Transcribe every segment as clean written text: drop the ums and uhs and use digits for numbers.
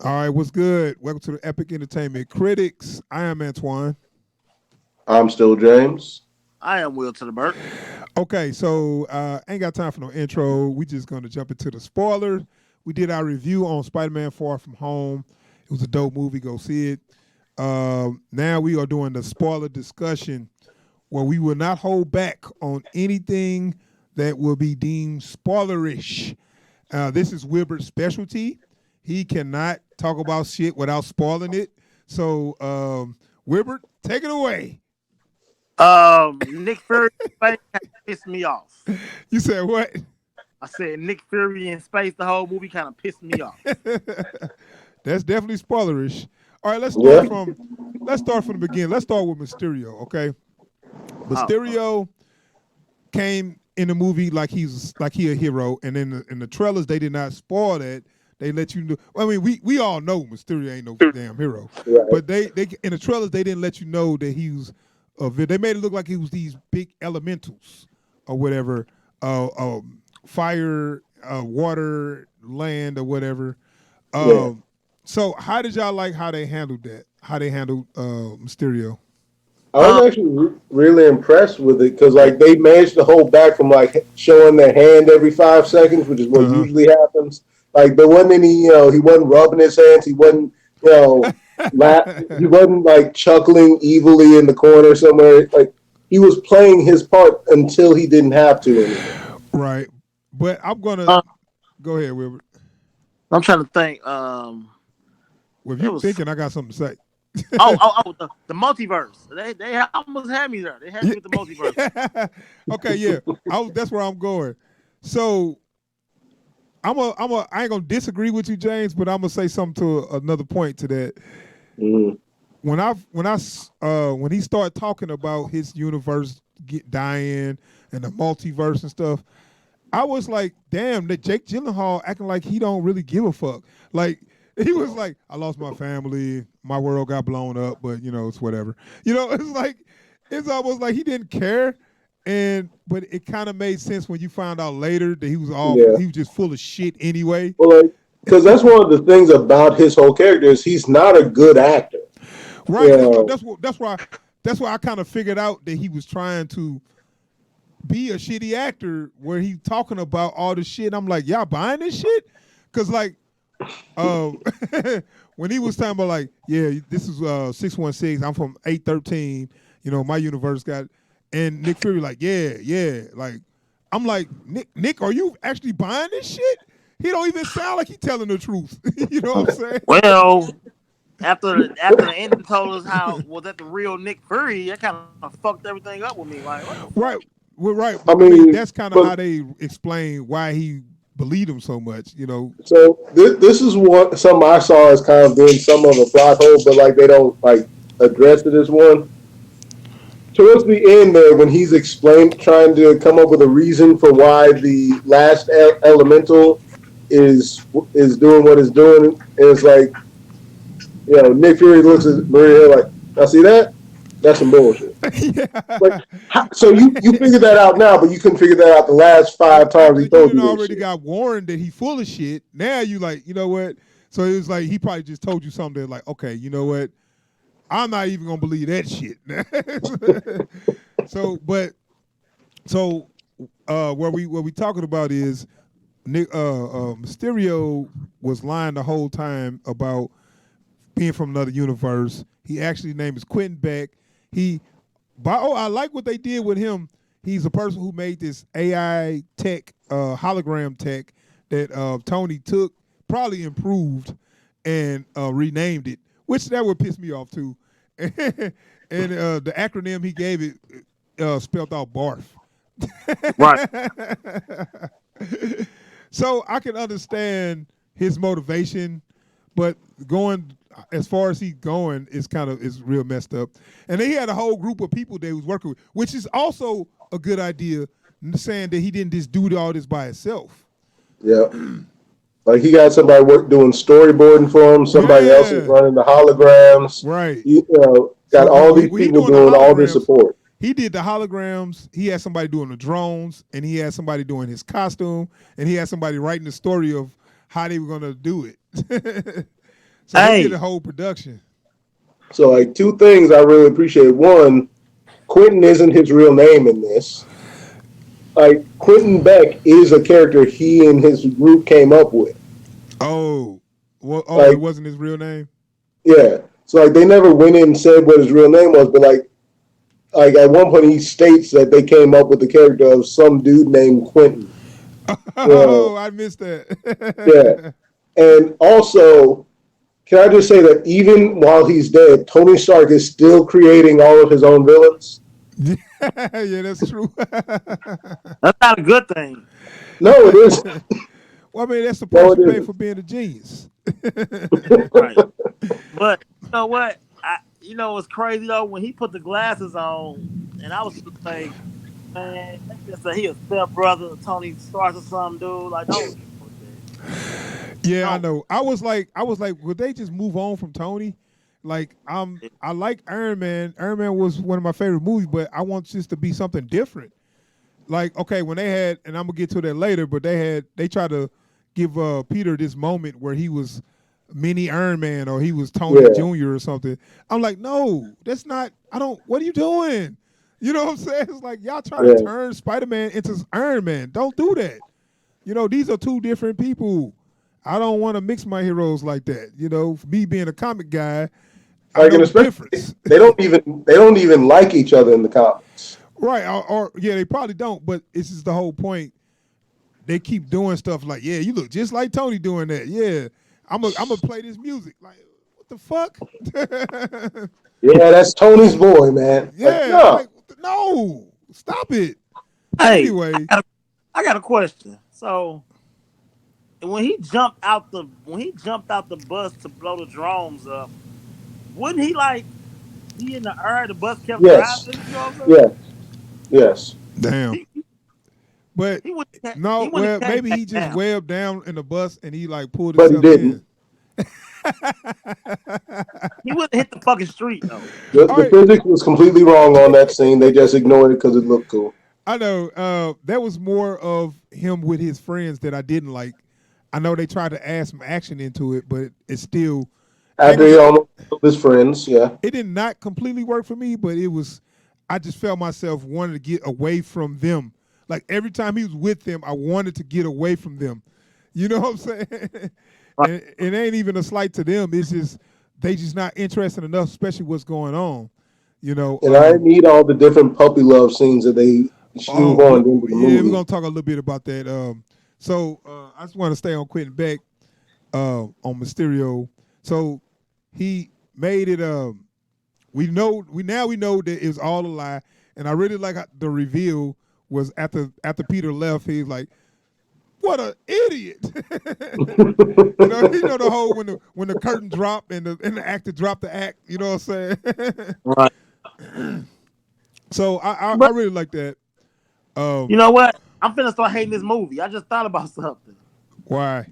All right, what's good? Welcome to the Epic Entertainment Critics. I am Antoine. I'm still James. I am Will to the Burt. Okay, so ain't got time for no intro. We just gonna jump into the spoilers. We did our review on Spider-Man: Far From Home. It was a dope movie. Go see it. Now we are doing the spoiler discussion, where we will not hold back on anything that will be deemed spoilerish. This is Wilbert's specialty. He cannot talk about shit without spoiling it. So, Wilbert, take it away. Nick Fury in space kind of pissed me off. You said what? I said Nick Fury in space. The whole movie kind of pissed me off. That's definitely spoilerish. All right, Yeah. let's start from the beginning. Let's start with Mysterio. Okay, Oh, Mysterio came in the movie like he a hero, and then in the trailers they did not spoil that. They let you know. I mean, we all know Mysterio ain't no damn hero, Right. but they in the trailers they didn't let you know that he was. They made it look like he was these big elementals or whatever, fire, water, land, or whatever. Yeah. Um, so how did y'all like how they handled that? How they handled Mysterio? I um, was actually really impressed with it because like they managed to hold back from like showing their hand every 5 seconds, which is what Uh usually happens. Like there wasn't any, he wasn't rubbing his hands. He wasn't, he huh. wasn't like chuckling evilly in the corner somewhere. Like he was playing his part until he didn't have to anymore. Right. But I'm gonna um, go ahead, Wilbert. I'm trying to think. Well, if It you was thinking, I got something to the multiverse. They almost had me there. They had me with the multiverse. say. Okay, yeah. That's where I'm going. So I ain't gonna disagree with you, James, but I'm gonna say something to another point to that. Mhm. When he started talking about his universe dying and the multiverse and stuff, I was like, damn, that Jake Gyllenhaal acting like he don't really give a fuck. Like he was like, I lost my family, my world got blown up, but it's whatever. It's like it's almost like he didn't care. But it kind of made sense when you found out later that Yeah. he was just full of shit anyway. Well, like, because that's one of the things about his whole character is he's not a good actor. Right. You That's what know, that's why I kind of figured out that he was trying to be a shitty actor where he talking about all this shit. I'm like, y'all buying this shit? Cause like uh, when he was talking about like, yeah, this is 616. I'm from 813. My universe got and Nick Fury like, yeah, yeah. Like I'm like, Nick, are you actually buying this shit? He don't even sound like he telling the truth. You know what I'm Well, after the ending told us how was that the real Nick Fury, that kind of fucked everything up with me. Like, what the fuck? right. Well, right. I I mean, mean, that's kind of but how they explain why he believed him so much. so this is what some I saw as kind of being some of a plot hole, but like they don't like address it as one. Towards the end there, when he's explained, trying to come up with a reason for why the last elemental is doing what it's doing, and it's like Nick Fury looks at Maria like, I see that. That's some bullshit. Like, Yeah. so you figured that out now, but you couldn't figure that out the last Well, 5 times he after you told done you this already shit. got warned that he full of shit, now you like, you know what? So it was like he probably just told you something like, okay, you know what? I'm not even gonna believe that shit. so, but so what we talking about is Nick Mysterio was lying the whole time about being from another universe. He actually name is Quentin Beck. He I like what they did with him. He's a person who made this AI tech, hologram tech that Tony took, probably improved, and renamed it, which that would piss me off too. And the acronym he gave it spelled out barf. Right. So I can understand his motivation, but going as far as he's going is real messed up. And then he had a whole group of people that he was working with, which is also a good idea, saying that he didn't just do all this by himself. Yeah. Like he got somebody doing storyboarding for him. Somebody else is Yeah, running the holograms. right. Got So all these he people doing the doing all this holograms. support. He did the holograms. He had somebody doing the drones, and he had somebody doing his costume, and he had somebody writing the story of how they were gonna do it. So they did a Hey, whole production. So like two things I really appreciate. One, Quentin isn't his real name in this. Like Quentin Beck is a character he and his group came up with. Oh, well, oh, it Like wasn't his real name. yeah. So like they never went in and said what his real name was, but like at one point he states that they came up with the character of some dude named Quentin. You know, Oh, I missed yeah. that. And also, can I just say that even while he's dead, Tony Stark is still creating all of his own villains? Yeah, that's true. that's not a good thing. No, it is. Well, I mean, that's the No, price it you pay isn't. for being a genius. Right. But you know what? You know what's crazy though? When he put the glasses on, and I was just like, man, they just say he a step brother of Tony Stark or something, dude. Like, don't do that. Yeah, I Don't. know. I was like, would they just move on from Tony? Like, I like Iron Man. Iron Man was one of my favorite movies, but I want this to be something different. Like, okay, when they had, and I'm gonna get to that later, but they tried to give Peter this moment where he was mini Iron Man or he was Tony Yeah, Jr. or something. I'm like, no, that's not. I don't. What are you doing? You know what I'm saying? It's like y'all trying to yeah. turn Spider Man into Iron Man. Don't do that. You know, these are two different people. I don't want to mix my heroes like that. You know, me being a comic guy, I Like, know and the especially difference. they don't even like each other in the comics. Right. Or, yeah, they probably don't, but it's just the whole point. They keep doing stuff like, yeah, you look just like Tony doing that. Yeah. I'm gonna play this music. Like, what the fuck? Yeah, that's Tony's boy, man. Like, Yeah. I'm no, like, no, stop it. But Hey, anyway, I got a question. So when he jumped out the bus to blow the drones up, wouldn't he like be in the air? The bus kept yes, driving. You know what I'm saying? yes, yes. damn. He But he wouldn't he no, wouldn't well, have came maybe back he just down. webbed down in the bus and he like pulled But he himself in. didn't. He wouldn't hit the fucking street though. The All the right, physics was completely wrong on that scene. They just ignored it because it looked cool. I know. That was more of him with his friends that I didn't like. I know they tried to add some action into it, but it still, I ain't After gonna he say almost killed his friends, yeah. it did not completely work for me, but it was. I just felt myself wanting to get away from them. Like every time he was with them, I wanted to get away from them. You know what I'm saying? Right. And it ain't even a slight to them. It's just they just not interested enough, especially what's going on. You know. And I need all the different puppy love scenes that they Oh, shoehorned into the yeah, we're movie. gonna talk a little bit about that. I just want to stay on Quentin Beck, on Mysterio. So he made it. We know that it was all a lie, and I really like how the reveal was after Peter left. He's like, "What an idiot!" you know the whole when the curtain dropped and the actor dropped the act. You know what I'm saying? Right. So I But really like that. you know what? I'm finna start hating this movie. I just thought about something. Why?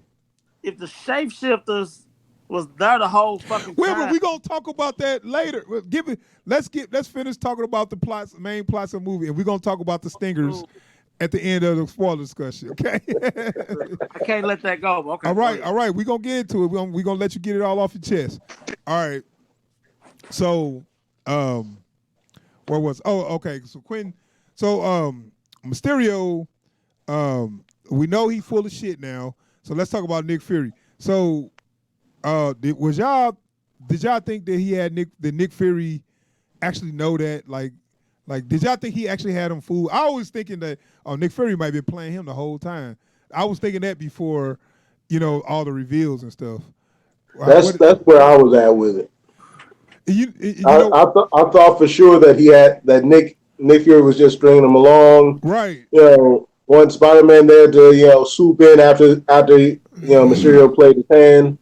If the shapeshifters was there the whole fucking Well, but time, we gonna talk about that later. Well, let's finish talking about the plots, main plots of the movie, and we're gonna talk about the stingers dude, at the end of the spoiler discussion. Okay. I can't let that go. But okay, all go right, ahead. all right. We're gonna get into it. We're gonna let you get it all off your chest. All right. So, where was? Oh, okay. So Quentin. So Mysterio. We know he's full of shit now. So let's talk about Nick Fury. So did y'all think that he had Nick Fury actually know that? Like did y'all think he actually had him fooled? I was thinking that Nick Fury might be playing him the whole time. I was thinking that before, all the reveals and stuff. That's What that's where I was at with it. you I, know I thought for sure that he had that Nick Fury was just stringing him along. right. Want Spider Man there to swoop in after Mysterio played his hand.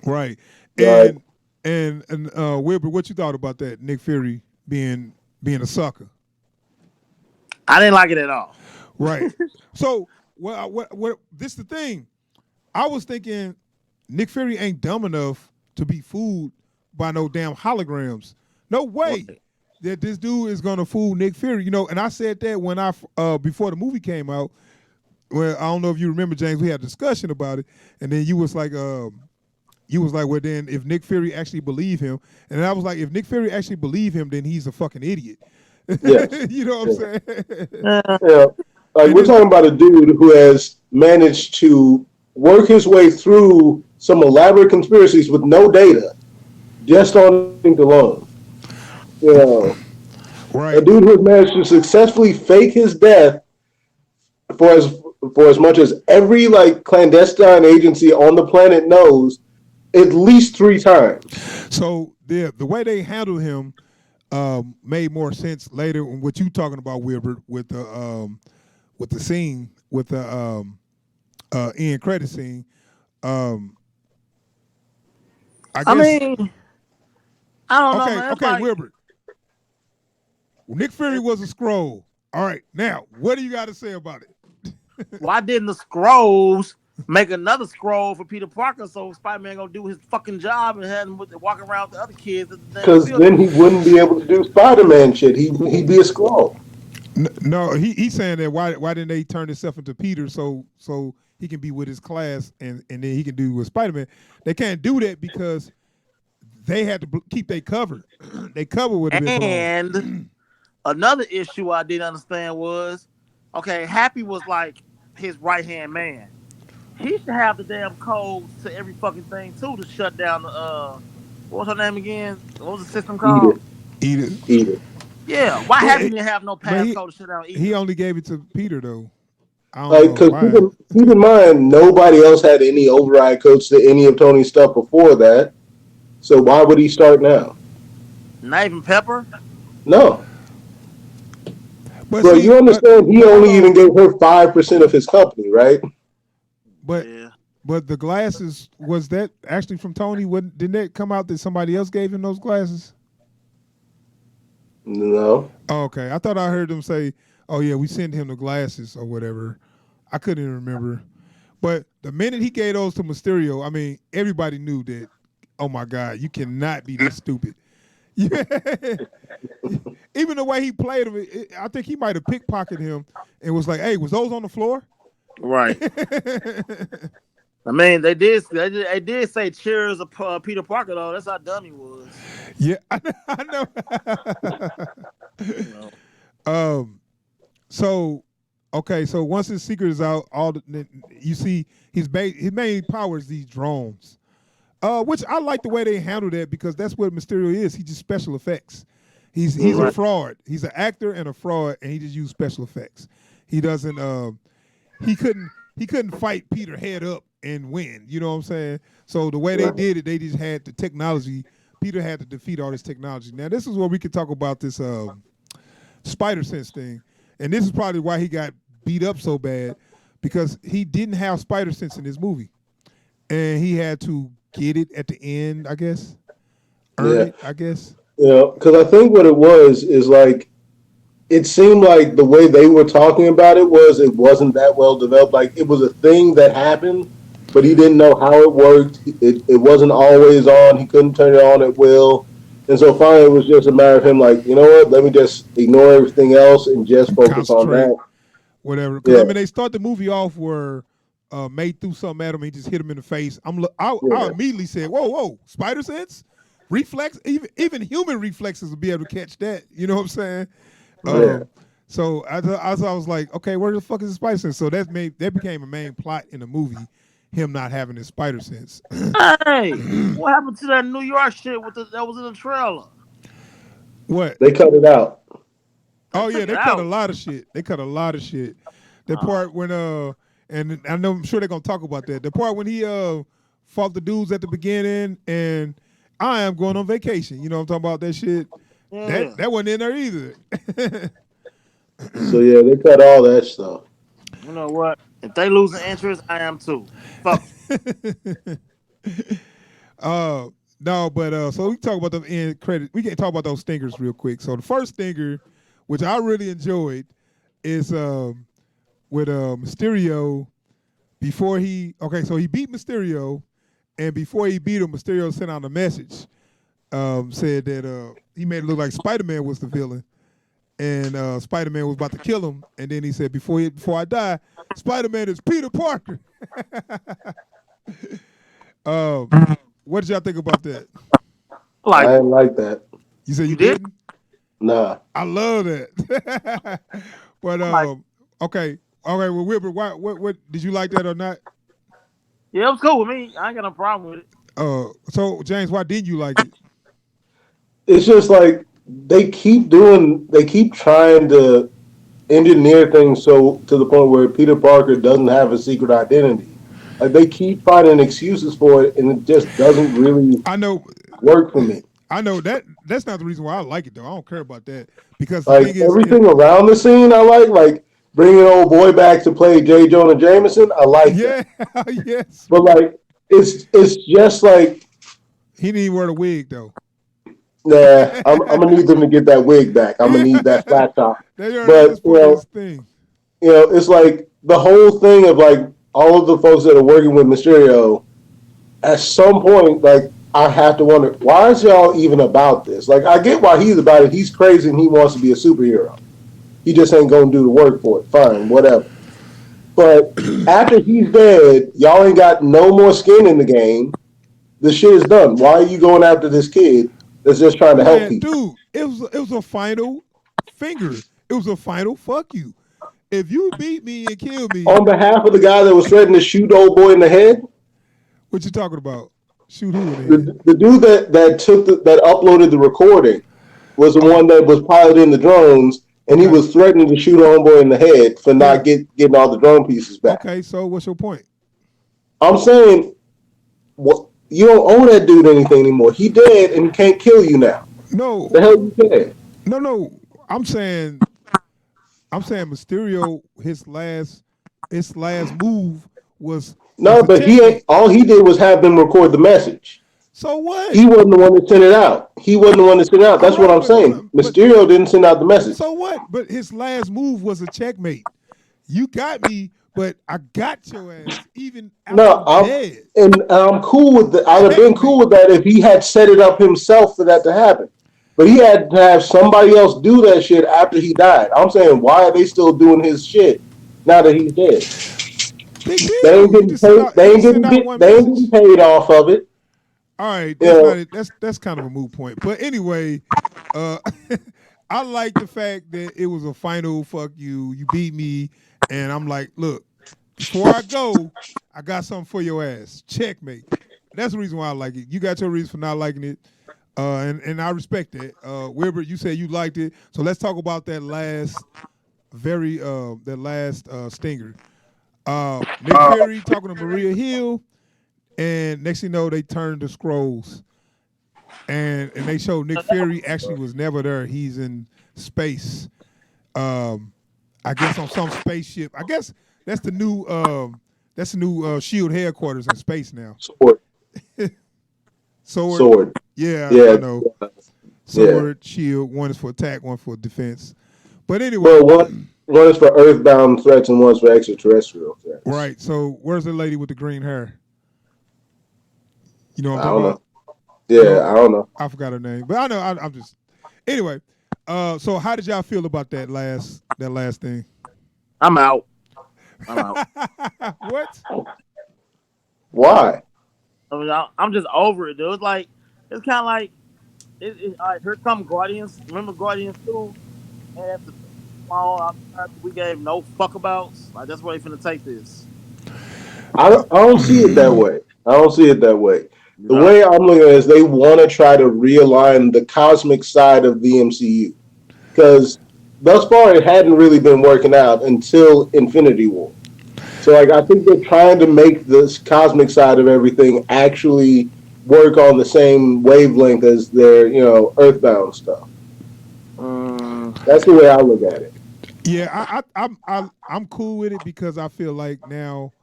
Right. Like And Wilbur, what you thought about that? Nick Fury being a sucker. I didn't like it at all. Right. So what this the thing. I was thinking Nick Fury ain't dumb enough to be fooled by no damn holograms. No way Right. that this dude is gonna fool Nick Fury. And I said that when before the movie came out. Well, I don't know if you remember, James. We had a discussion about it, and then you was like, you was like, well, then if Nick Fury actually believe him, and I was like, if Nick Fury actually believe him, then he's a fucking idiot. Yes. You know what I'm Yeah. saying? Yeah. Yeah. Like And we're this, talking about a dude who has managed to work his way through some elaborate conspiracies with no data, just on instinct alone. You know, a right. dude who has managed to successfully fake his death for as much as every like clandestine agency on the planet knows, at least 3 times. So the way they handled him made more sense later. What you talking about, Wilbert, with the scene with the end credit scene. Um, I I guess mean, I don't know, okay, man. It's okay, like, Wilbert. Nick Fury was a scroll. All right, now what do you got to say about it? why didn't the scrolls make another scroll for Peter Parker so Spider-Man gonna do his fucking job and have him walking around with the other kids at the damn Because building? then he wouldn't be able to do Spider-Man shit. He'd be a scroll. No, he's saying that why didn't they turn himself into Peter so he can be with his class and then he can do with Spider Man. They can't do that because they had to keep they cover. They cover would have been blown. And another issue I didn't understand was, okay, Happy was like his right hand man. He should have the damn codes to every fucking thing too to shut down the what was her name again? What was the system Eat called? it, Eat it. eat it. Yeah, why But Happy didn't have no but passcode to shut down he either? only gave it to Peter though. I don't Like, know because why. keep in mind, nobody else had any override codes to any of Tony's stuff before that. So why would he start now? Not even Pepper. No, But bro. see, You understand? He but hold only on. even gave her 5% of his company, right? But Yeah. but the glasses was that actually from Tony? Wouldn't didn't that come out that somebody else gave him those glasses? No. Oh, okay, I thought I heard them say, "Oh yeah, we sent him the glasses or whatever." I couldn't even remember. But the minute he gave those to Mysterio, I mean, everybody knew that. Oh my God, you cannot be this stupid. Yeah. Even the way he played him, I think he might have pickpocketed him and was like, "Hey, was those on the floor?" Right. I mean, they did say cheers of Peter Parker though. That's how dumb he was. Yeah, I know. You know. um. So, okay. So once his secret is out, you see his main power is these drones. Which I like the way they handle that because that's what Mysterio is. He just special effects. He's a Mm-hmm. Right. fraud. He's an actor and a fraud, and he just used special effects. He doesn't. He couldn't fight Peter head up and win. You know what I'm saying? So the way they Right. did it, they just had the technology. Peter had to defeat all this technology. Now this is where we could talk about this spider sense thing, and this is probably why he got beat up so bad because he didn't have spider sense in this movie, and he had to get it at the end. I guess earn Yeah. it. I guess. Because I think what it was is like it seemed like the way they were talking about it was it wasn't that well developed. Like it was a thing that happened, but he didn't know how it worked. It wasn't always on. He couldn't turn it on at will. And so finally, it was just a matter of him like, you know what? Let me just ignore everything else and just focus on Concentrate. that. Whatever. Because I Yeah, mean, they start the movie off where May threw something at him. And he just hit him in the face. I yeah, immediately said, "Whoa, spider sense, reflex. Even human reflexes will be able to catch that." You know what I'm saying? Right. yeah, Um, so I was like, "Okay, where the fuck is the spider sense?" So that became a main plot in the movie, him not having his spider sense. Hey, what happened to that New York shit that was in the trailer? What? they cut it out. They Oh yeah, took it they cut a out. lot of shit. They cut a lot of shit. The Oh, part when and I know I'm sure they're gonna talk about that. The part when he fought the dudes at the beginning and I am going on vacation. You know what I'm talking about that shit. yeah. That wasn't in there either. So yeah, they cut all that stuff. You know what? If they losing interest, I am too. Fuck 'em. uh no, but so we talk about the end credit. We can talk about those stingers real quick. So the first stinger, which I really enjoyed, is with Mysterio before he so he beat Mysterio, and before he beat him, Mysterio sent out a message, said that he made it look like Spider-Man was the villain, and Spider-Man was about to kill him, and then he said, before I die, Spider-Man is Peter Parker. um, What did y'all think about that? Like I didn't like that. You said you you did? didn't? Nah. I love that. But Like okay, okay. Well, Wilbur, what did you like that or not? yeah, it was cool with me. I ain't got no problem with it. So James, why didn't you like it? It's just like they keep trying to engineer things so to the point where Peter Parker doesn't have a secret identity. Like they keep finding excuses for it, and it just doesn't really I know, work for me. I know that that's not the reason why I like it though. I don't care about that because the Like thing is, everything around the scene, I like bringing old boy back to play J. Jonah Jameson. I like that, yeah, yes, but like it's just like he didn't even wear the wig though. nah. I'm gonna need them to get that wig back. I'm gonna need that Yeah, flat top. that But was part of his thing. it's like the whole thing of like all of the folks that are working with Mysterio. At some point, like I have to wonder why is y'all even about this? Like I get why he's about it. He's crazy and he wants to be a superhero. He just ain't gonna do the work for it. Fine, whatever. But after he's dead, y'all ain't got no more skin in the game. The shit is done. Why are you going after this kid that's just trying to help Man, people? dude, it was a final finger. It was a final fuck you. If you beat me and kill me, On behalf of the guy that was threatening to shoot old boy in the head, what you talking about? Shoot who in the head? the dude that uploaded the recording was the Oh, one that was piloting the drones, and he okay. was threatening to shoot homeboy in the head for Yeah. not getting all the drone pieces back. Okay. So what's your point? I'm saying, what you don't owe that dude anything anymore. He dead and he can't kill you now. No, The hell you can? no. I'm saying Mysterio. His last move was No, a but he ain't. checkmate. All he did was have them record the message. So what? He wasn't the one that sent it out. He wasn't the one that sent it out. All That's what right, I'm saying. but Mysterio didn't send out the message. so what? But his last move was a checkmate. You got me, but I got your ass even after No, I'm dead. I'm cool with that. I'd have been cool Checkmate. with that if he had set it up himself for that to happen. But he had to have somebody else do that shit after he died. I'm saying, why are they still doing his shit now that he's dead? Big They ain't deal. You getting just send paid. out. You just send out one They ain't getting message. paid off of it. All right, You that's not know, it. That's kind of a moot point. But anyway, uh, I like the fact that it was a final fuck you. You beat me, and I'm like, look, before I go, I got something for your ass. Checkmate. That's the reason why I like it. You got your reason for not liking it, and I respect that. Wilbur, you said you liked it, so let's talk about that last stinger. Nick Fury talking to Maria Hill, and next thing you know, they turned the scrolls, and they showed Nick Fury actually was never there. He's in space. I guess on some spaceship. I guess that's the new Shield headquarters in space now. sword, Sword. sword. Yeah, I Yeah, know. yeah. Sword, shield. One is for attack, one for defense. But anyway, Well, one is for Earthbound threats and one's for extraterrestrial threats. right. So where's the lady with the green hair? You know what I'm I talking don't about? know. You Yeah, know, I don't know. I forgot her name, but I know. I'm just anyway. So how did y'all feel about that last thing? I'm out. I'm out. What? Why? I mean, I'm just over it, dude. It's kind of like all right, here come Guardians. Remember Guardians 2? And the small we gave no fuck abouts. Like that's where they finna take this. I don't see it that way. I don't see it that way. You The know? way I'm looking at it is they want to try to realign the cosmic side of the MCU because thus far it hadn't really been working out until Infinity War. So like I think they're trying to make this cosmic side of everything actually work on the same wavelength as their Earthbound stuff. Mm, That's the way I look at it. Yeah, I'm cool with it because I feel like now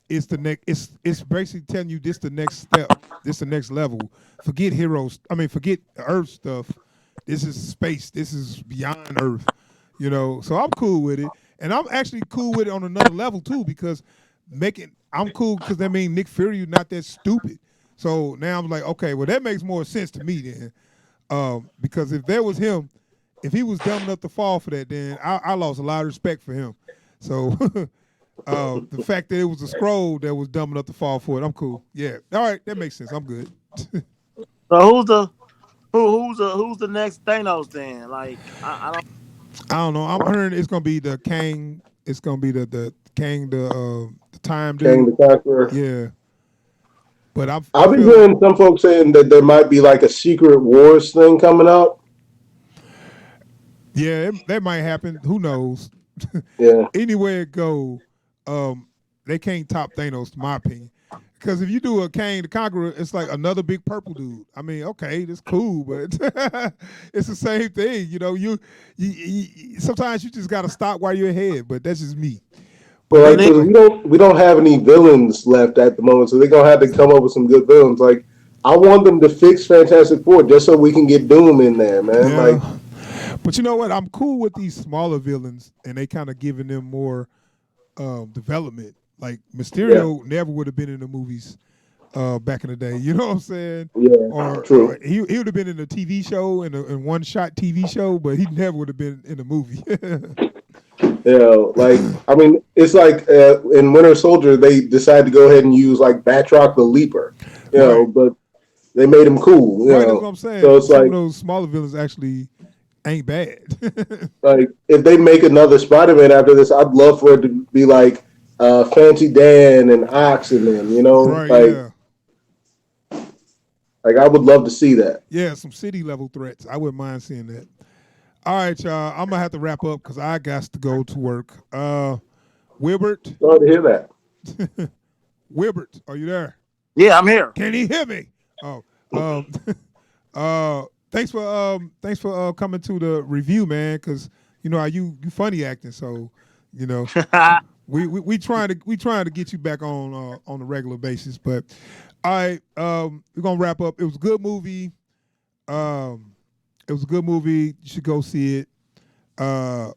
it's the next. It's basically telling you this the next step. This the next level. Forget heroes. I mean, forget Earth stuff. This is space. This is beyond Earth. So I'm cool with it, and I'm actually cool with it on another level too because I'm cool because that means Nick Fury not that stupid. So now I'm like, okay, well that makes more sense to me then, because if that was him, if he was dumb enough to fall for that, then I lost a lot of respect for him. So The fact that it was a scroll that was dumb enough to fall for it, I'm cool. Yeah, all right, that makes sense. I'm good. So who's the next Thanos then? Like I don't. I don't know. I'm hearing it's gonna be the Kang. It's gonna be the Kang, the time Kang dude. the Conqueror. Yeah, but I I've been feel hearing some folks saying that there might be like a Secret Wars thing coming up. yeah that might happen. Who knows? Yeah. Anywhere it go, they can't top Thanos, to my opinion. Because if you do a Kang the Conqueror, it's like another big purple dude. I mean, okay, that's cool, but it's the same thing. You know, sometimes you just got to stop while you're ahead. But that's just me. So But like, because anyway, we don't have any villains left at the moment, so they're gonna have to come up with some good villains. Like, I want them to fix Fantastic Four just so we can get Doom in there, man. Like, yeah. But you know what? I'm cool with these smaller villains, and they kind of giving them more development. Like yeah, Mysterio never would have been in the movies back in the day. You know what I'm saying? yeah, Or true. he would have been in a TV show, in one shot TV show, but he never would have been in a movie. You know, like, I mean, it's like in Winter Soldier, they decided to go ahead and use like Batroc the Leaper, Right. but they made him cool, Right, that's what I'm So saying. it's Some of like, those smaller villains actually ain't bad. if they make another Spider-Man after this, I'd love for it to be like Fancy Dan and Ox and them, Right, yeah. like I would love to see that. Yeah, some city level threats. I wouldn't mind seeing that. All right, y'all. I'm gonna have to wrap up because I got to go to work. Wilbert, Sorry to hear that. Wilbert, are you there? Yeah, I'm here. Can he hear me? Oh, thanks for coming to the review, man. Because you know you funny acting, so you know we trying to get you back on a regular basis. But all right, we're gonna wrap up. It was a good movie. Um, it was a good movie. You should go see it. Uh,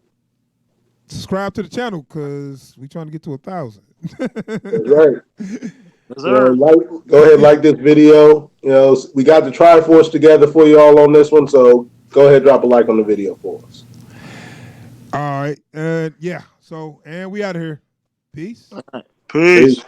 Subscribe to the channel because we trying to get to 1,000. That's right. Yes, sir. Go ahead, like this video. We got the Triforce together for you all on this one, so go ahead, drop a like on the video for us. All right, yeah. So and we out of here. Peace. Peace. Peace.